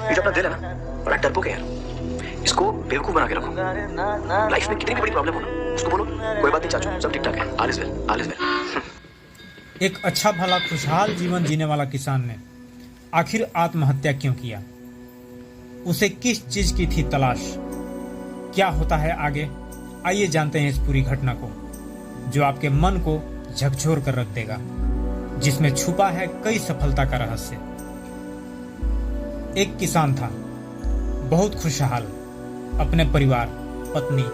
ये जो अपना दिल है ना, बड़ा डरपोक है यार। इसको बेवकूफ बना के रखो। लाइफ में कितनी भी बड़ी प्रॉब्लम हो ना, उसको बोलो कोई बात नहीं चाचू, सब ठीक ठाक है, all is well, all is well. एक अच्छा भला खुशहाल जीवन जीने वाला किसान ने आखिर आत्महत्या क्यों किया? उसे किस चीज की थी तलाश? क्या होता है आगे? आइए जानते हैं इस पूरी घटना को, जो आपके मन को झकझोर कर रख देगा, जिसमें छुपा है कई सफलता का रहस्य। एक किसान था, बहुत खुशहाल, अपने परिवार, पत्नी,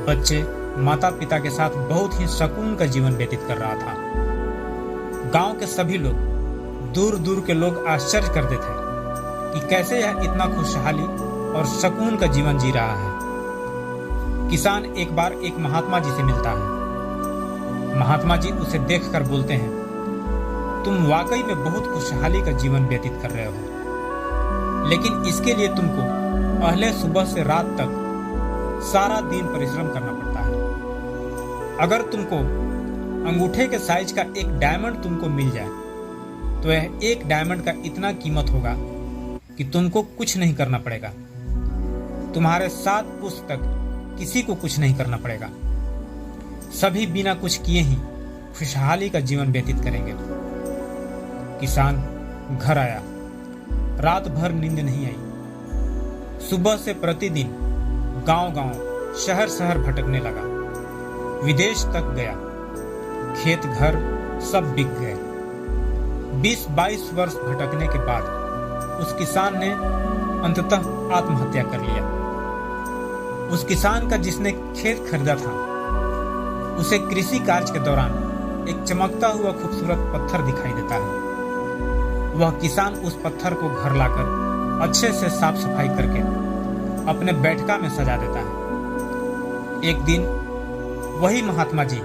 बच्चे, माता पिता के साथ बहुत ही सुकून का जीवन व्यतीत कर रहा था। गांव के सभी लोग, दूर दूर के लोग आश्चर्य करते थे कि कैसे यह इतना खुशहाली और सुकून का जीवन जी रहा है। किसान एक बार एक महात्मा जी से मिलता है। महात्मा जी उसे देखकर बोलते हैं, तुम वाकई में बहुत खुशहाली का जीवन व्यतीत कर रहे हो, लेकिन इसके लिए तुमको पहले सुबह से रात तक सारा दिन परिश्रम करना पड़ता है। अगर तुमको अंगूठे के साइज का एक डायमंड तुमको मिल जाए तो यह एक डायमंड का इतना कीमत होगा कि तुमको कुछ नहीं करना पड़ेगा। तुम्हारे 7 पुश्त तक किसी को कुछ नहीं करना पड़ेगा। सभी बिना कुछ किए ही खुशहाली का जीवन व्यतीत करेंगे। किसान घर आया, रात भर नींद नहीं आई। सुबह से प्रतिदिन गांव-गांव, शहर-शहर भटकने लगा। विदेश तक गया, खेत घर सब बिक गए। 20-22 वर्ष भटकने के बाद उस किसान ने अंततः आत्महत्या कर लिया। उस किसान का जिसने खेत खरीदा था, उसे कृषि कार्य के दौरान एक चमकता हुआ खूबसूरत पत्थर दिखाई देता है। वह किसान उस पत्थर को घर लाकर अच्छे से साफ सफाई करके अपने बैठका में सजा देता है। एक दिन वही महात्मा जी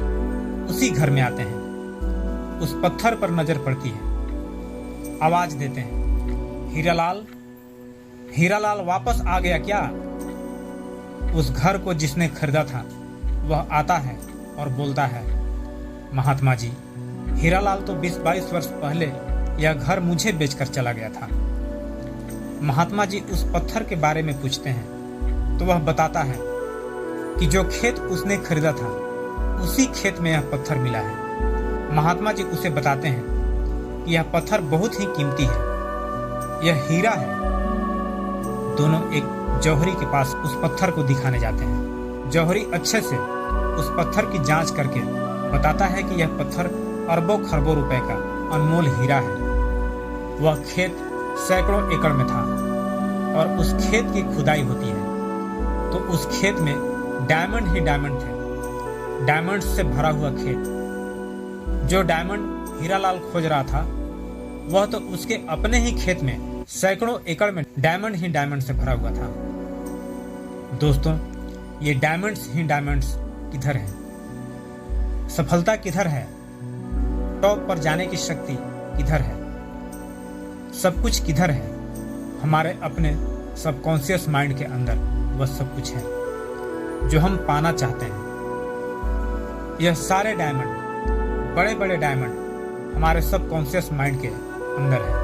उसी घर में आते हैं। उस पत्थर पर नजर पड़ती है। आवाज देते हैं, हीरालाल, हीरालाल वापस आ गया क्या? उस घर को जिसने खरीदा था वह आता है और बोलता है, महात्मा जी, हीरालाल तो 20-22 वर्ष पहले यह घर मुझे बेचकर चला गया था। महात्मा जी उस पत्थर के बारे में पूछते हैं तो वह बताता है कि जो खेत उसने खरीदा था उसी खेत में यह पत्थर मिला है। महात्मा जी उसे बताते हैं कि यह पत्थर बहुत ही कीमती है, यह हीरा है। दोनों एक जौहरी के पास उस पत्थर को दिखाने जाते हैं। जौहरी अच्छे से उस पत्थर की जांच करके बताता है कि यह पत्थर अरबों खरबों रुपए का अनमोल हीरा है। वह खेत सैकड़ों एकड़ में था और उस खेत की खुदाई होती है तो उस खेत में डायमंड ही डायमंड थे। डायमंड से भरा हुआ खेत। जो डायमंड हीरालाल खोज रहा था वह तो उसके अपने ही खेत में सैकड़ों एकड़ में डायमंड ही डायमंड से भरा हुआ था। दोस्तों, ये डायमंड्स ही डायमंड्स किधर है? सफलता किधर है? टॉप पर जाने की शक्ति किधर है? सब कुछ किधर है? हमारे अपने सबकॉन्शियस माइंड के अंदर वह सब कुछ है जो हम पाना चाहते हैं। यह सारे डायमंड, बड़े बड़े डायमंड हमारे सबकॉन्शियस माइंड के अंदर है।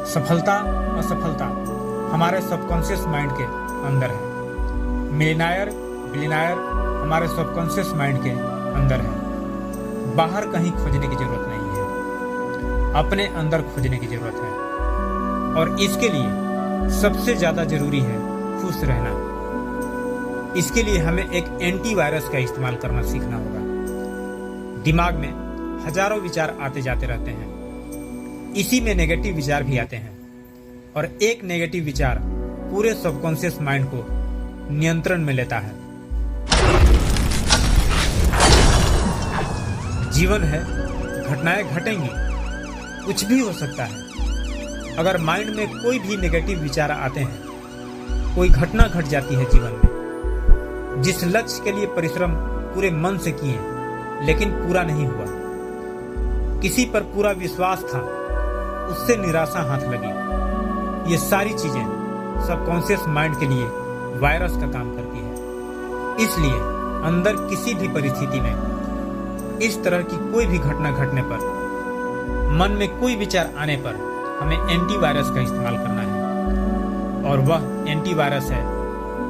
सफलता असफलता हमारे सबकॉन्शियस माइंड के अंदर है। मिलियनेयर बिलियनेयर हमारे सबकॉन्शियस माइंड के अंदर है। बाहर कहीं खोजने की जरूरत नहीं है, अपने अंदर खोजने की जरूरत है। और इसके लिए सबसे ज्यादा जरूरी है खुश रहना। इसके लिए हमें एक एंटीवायरस का इस्तेमाल करना सीखना होगा। दिमाग में हजारों विचार आते जाते रहते हैं, इसी में नेगेटिव विचार भी आते हैं और एक नेगेटिव विचार पूरे सबकॉन्शियस माइंड को नियंत्रण में लेता है। जीवन है, घटनाएं घटेंगी, कुछ भी हो सकता है। अगर माइंड में कोई भी नेगेटिव विचार आते हैं, कोई घटना घट जाती है जीवन में, जिस लक्ष्य के लिए परिश्रम पूरे मन से किए लेकिन पूरा नहीं हुआ, किसी पर पूरा विश्वास था, उससे निराशा हाथ लगी, ये सारी चीजें सबकॉन्शियस माइंड के लिए वायरस का काम करती है। इसलिए अंदर किसी भी परिस्थिति में इस तरह की कोई भी घटना घटने पर, मन में कोई विचार आने पर हमें एंटीवायरस का इस्तेमाल करना है। और वह एंटीवायरस है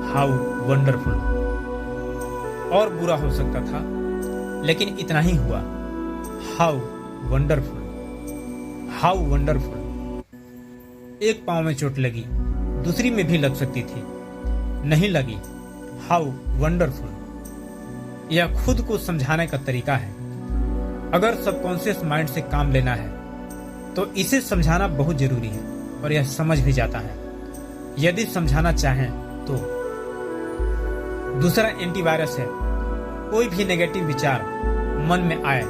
हाउ वंडरफुल। और बुरा हो सकता था, लेकिन इतना ही हुआ। How wonderful, how wonderful. एक पांव में चोट लगी, दूसरी में भी लग सकती थी, नहीं लगी। How wonderful. यह खुद को समझाने का तरीका है। अगर सबकॉन्शियस माइंड से काम लेना है तो इसे समझाना बहुत जरूरी है, और यह समझ भी जाता है यदि समझाना चाहें तो। दूसरा एंटीवायरस है कोई भी नेगेटिव विचार मन में आए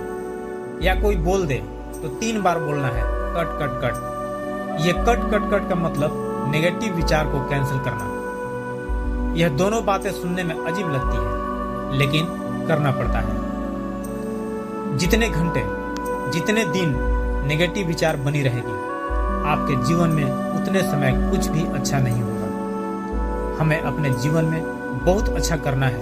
या कोई बोल दे तो 3 बार बोलना है कट कट कट। यह कट कट कट का मतलब नेगेटिव विचार को कैंसिल करना। यह दोनों बातें सुनने में अजीब लगती है, लेकिन करना पड़ता है। जितने घंटे, जितने दिन नेगेटिव विचार बनी रहेगी, आपके जीवन में उतने समय कुछ भी अच्छा नहीं होगा। हमें अपने जीवन में बहुत अच्छा करना है,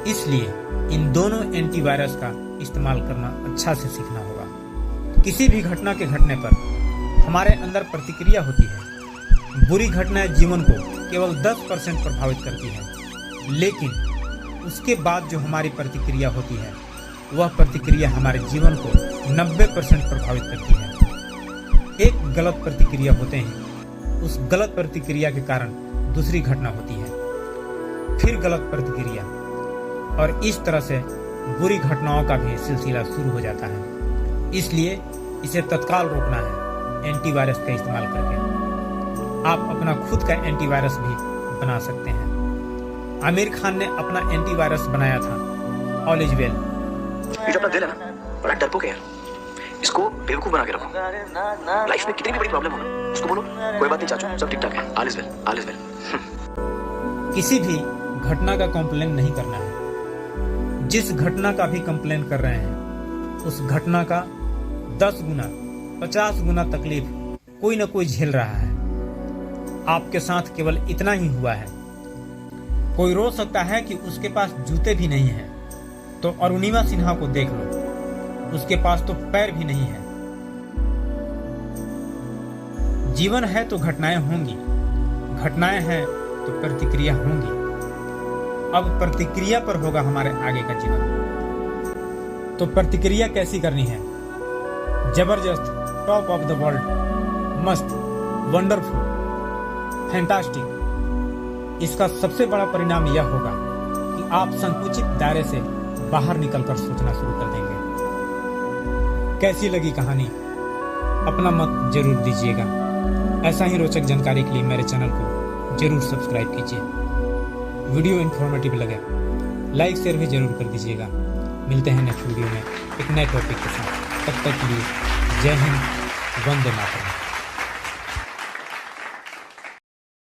इसलिए इन दोनों एंटीवायरस का इस्तेमाल करना अच्छा से सीखना होगा। किसी भी घटना के घटने पर हमारे अंदर प्रतिक्रिया होती है। बुरी घटनाएं जीवन को केवल 10% प्रभावित करती है, लेकिन उसके बाद जो हमारी प्रतिक्रिया होती है वह प्रतिक्रिया हमारे जीवन को 90% प्रभावित करती है। एक गलत प्रतिक्रिया होते ही उस गलत प्रतिक्रिया के कारण दूसरी घटना होती है, फिर गलत प्रतिक्रिया, और इस तरह से बुरी घटनाओं का भी सिलसिला शुरू हो जाता है। इसलिए इसे तत्काल रोकना है एंटीवायरस का इस्तेमाल करके। आप अपना खुद का एंटीवायरस भी बना सकते हैं। आमिर खान ने अपना एंटीवायरस बनाया था, ऑल इज वेल। ये जो अपना दिल है ना, बड़ा डरपोक है यार। इसको बेवकूफ बना के रखो। लाइफ में कितनी भी बड़ी प्रॉब्लम हो ना, उसको बोलो कोई बात नहीं चाचू, सब ठीक ठाक है, all is well, all is well. किसी भी घटना का कंप्लेन नहीं करना है। जिस घटना का भी कंप्लेन कर रहे हैं उस घटना का 10 गुना 50 गुना तकलीफ कोई ना कोई झेल रहा है। आपके साथ केवल इतना ही हुआ है। कोई रो सकता है कि उसके पास जूते भी नहीं हैं, तो अरुणिमा सिन्हा को देख लो, उसके पास तो पैर भी नहीं है। जीवन है तो घटनाएं होंगी, घटनाएं हैं तो प्रतिक्रिया होंगी। अब प्रतिक्रिया पर होगा हमारे आगे का जीवन। तो प्रतिक्रिया कैसी करनी है? जबरदस्त, टॉप ऑफ द वर्ल्ड, मस्त, वंडरफुल, फैंटास्टिक। इसका सबसे बड़ा परिणाम यह होगा कि आप संकुचित दायरे से बाहर निकलकर सोचना शुरू कर देंगे। कैसी लगी कहानी? अपना मत जरूर दीजिएगा। ऐसा ही रोचक जानकारी के लिए मेरे चैनल को जरूर सब्सक्राइब कीजिए। वीडियो इन्फॉर्मेटिव लगे लाइक शेयर भी जरूर कर दीजिएगा। मिलते हैं नेक्स्ट वीडियो में एक नए टॉपिक के साथ। तब तक के लिए जय हिंद, वंदे मातरम।